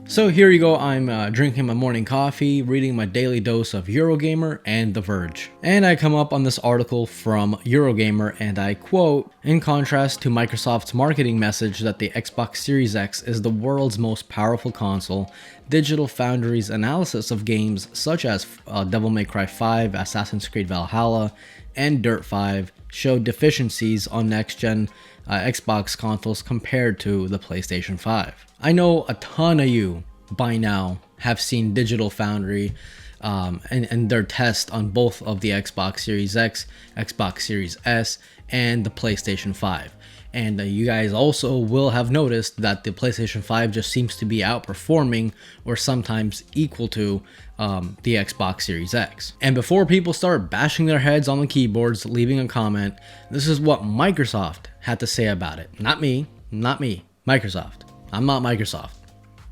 So here you go, I'm drinking my morning coffee, reading my daily dose of Eurogamer and The Verge. And I come up on this article from Eurogamer and I quote, "In contrast to Microsoft's marketing message that the Xbox Series X is the world's most powerful console, Digital Foundry's analysis of games such as Devil May Cry 5, Assassin's Creed Valhalla, and Dirt 5 showed deficiencies on next-gen Xbox consoles compared to the PlayStation 5. I know a ton of you by now have seen Digital Foundry and their test on both of the Xbox Series X, Xbox Series S, and the PlayStation 5. And you guys also will have noticed that the PlayStation 5 just seems to be outperforming or sometimes equal to the Xbox Series X. And before people start bashing their heads on the keyboards, leaving a comment, this is what Microsoft had to say about it. Not me, Microsoft. I'm not Microsoft.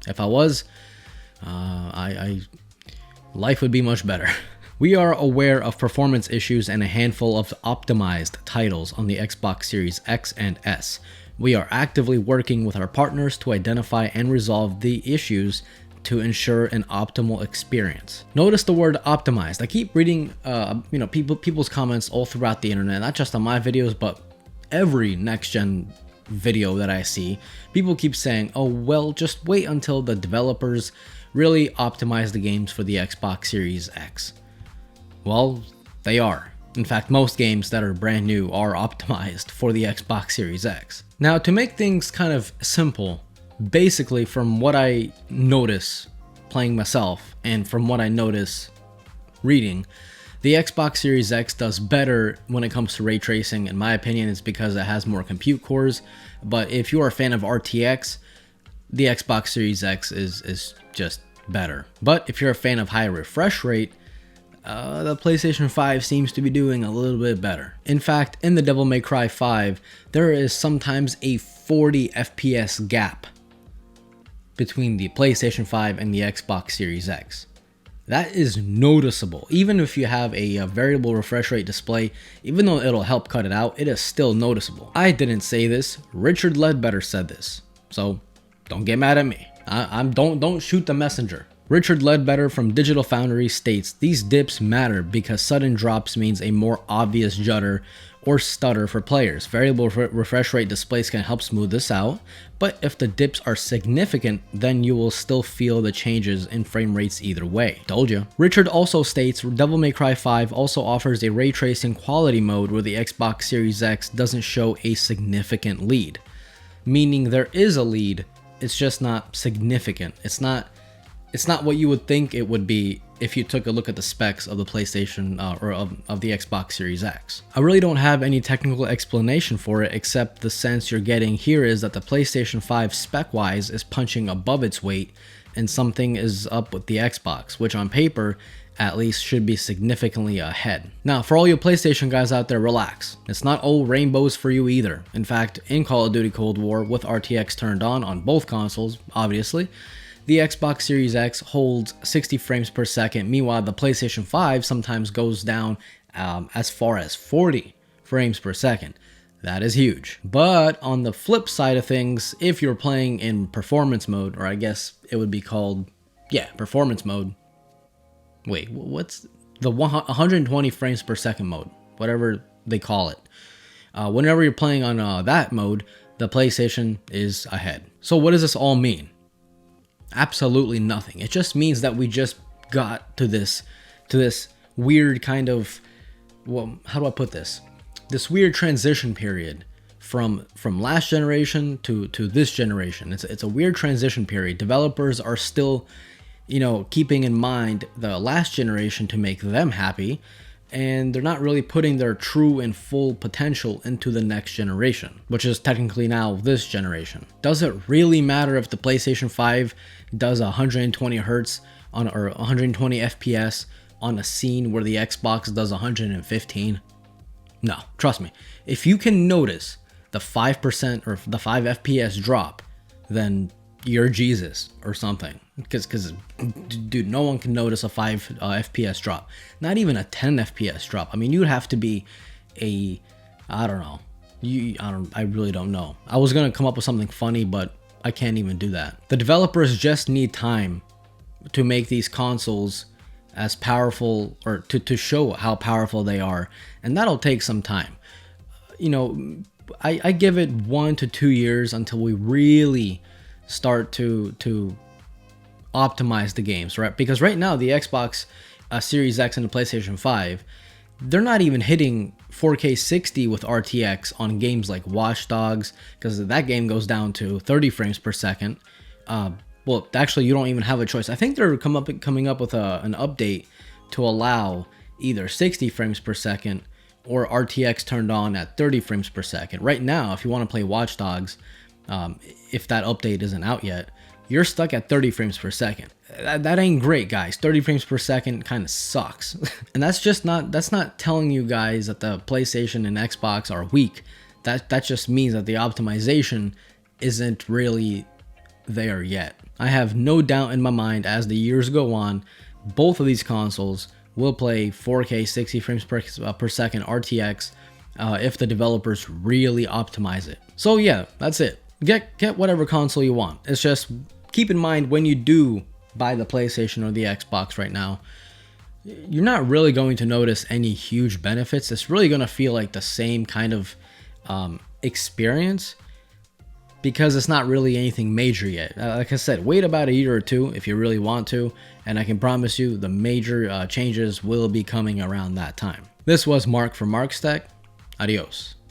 If I was, life would be much better. We are aware of performance issues and a handful of optimized titles on the Xbox Series X and S. We are actively working with our partners to identify and resolve the issues to ensure an optimal experience. Notice the word optimized. I keep reading people's comments all throughout the internet, not just on my videos, but every next-gen video that I see. People keep saying, oh, well, just wait until the developers really optimize the games for the Xbox Series X. Well, they are. In fact, most games that are brand new are optimized for the Xbox Series X. Now, to make things kind of simple, basically from what I notice playing myself and from what I notice reading, the Xbox Series X does better when it comes to ray tracing. In my opinion, it's because it has more compute cores. But if you are a fan of RTX, the Xbox Series X is just better. But if you're a fan of high refresh rate, the PlayStation 5 seems to be doing a little bit better. In fact, in the Devil May Cry 5, there is sometimes a 40 FPS gap between the PlayStation 5 and the Xbox Series X. That is noticeable. Even if you have a variable refresh rate display, even though it'll help cut it out, it is still noticeable. I didn't say this. Richard Ledbetter said this. So don't get mad at me. Don't shoot the messenger. Richard Ledbetter from Digital Foundry states, these dips matter because sudden drops means a more obvious judder or stutter for players. Variable refresh rate displays can help smooth this out, but if the dips are significant, then you will still feel the changes in frame rates either way. Told you. Richard also states, Devil May Cry 5 also offers a ray tracing quality mode where the Xbox Series X doesn't show a significant lead. Meaning there is a lead, it's just not significant. It's not what you would think it would be if you took a look at the specs of the PlayStation or of the Xbox Series X. I really don't have any technical explanation for it except the sense you're getting here is that the PlayStation 5 spec-wise is punching above its weight and something is up with the Xbox, which on paper at least should be significantly ahead. Now, for all you PlayStation guys out there, relax. It's not all rainbows for you either. In fact, in Call of Duty Cold War with RTX turned on both consoles, obviously, the Xbox Series X holds 60 frames per second. Meanwhile, the PlayStation 5 sometimes goes down as far as 40 frames per second. That is huge. But on the flip side of things, if you're playing in performance mode, or I guess it would be called, performance mode. Wait, what's the 120 frames per second mode? Whatever they call it. Whenever you're playing on that mode, the PlayStation is ahead. So what does this all mean? Absolutely nothing. It just means that we just got to this weird kind of, well, how do I put this? This weird transition period from last generation to this generation. It's a weird transition period. Developers are still, keeping in mind the last generation to make them happy, and they're not really putting their true and full potential into the next generation, which is technically now this generation. Does it really matter if the PlayStation 5 does 120 hertz or 120 FPS on a scene where the Xbox does 115? No, trust me. If you can notice the 5% or the 5 FPS drop, then you're Jesus or something. Because dude, no one can notice a 5 FPS drop. Not even a 10 FPS drop. I mean, you'd have to be I don't know. I really don't know. I was gonna come up with something funny, but I can't even do that. The developers just need time to make these consoles as powerful, or to show how powerful they are, and that'll take some time. You know, I give it 1 to 2 years until we really start to optimize the games, right? Because right now the Xbox Series X and the PlayStation 5, they're not even hitting 4K 60 with RTX on games like Watch Dogs, because that game goes down to 30 frames per second. Well, actually, you don't even have a choice. I think they're coming up with an update to allow either 60 frames per second or RTX turned on at 30 frames per second. Right now, if you want to play Watch Dogs, if that update isn't out yet, you're stuck at 30 frames per second. That ain't great, guys. 30 frames per second kind of sucks. And that's not telling you guys that the PlayStation and Xbox are weak. That just means that the optimization isn't really there yet. I have no doubt in my mind, as the years go on, both of these consoles will play 4K 60 frames per second RTX if the developers really optimize it. So yeah, that's it. Get whatever console you want. It's just keep in mind, when you do buy the PlayStation or the Xbox right now, you're not really going to notice any huge benefits. It's really going to feel like the same kind of experience, because it's not really anything major yet. Like I said, wait about a year or two if you really want to, and I can promise you the major changes will be coming around that time. This was Mark from Mark's Tech. Adios.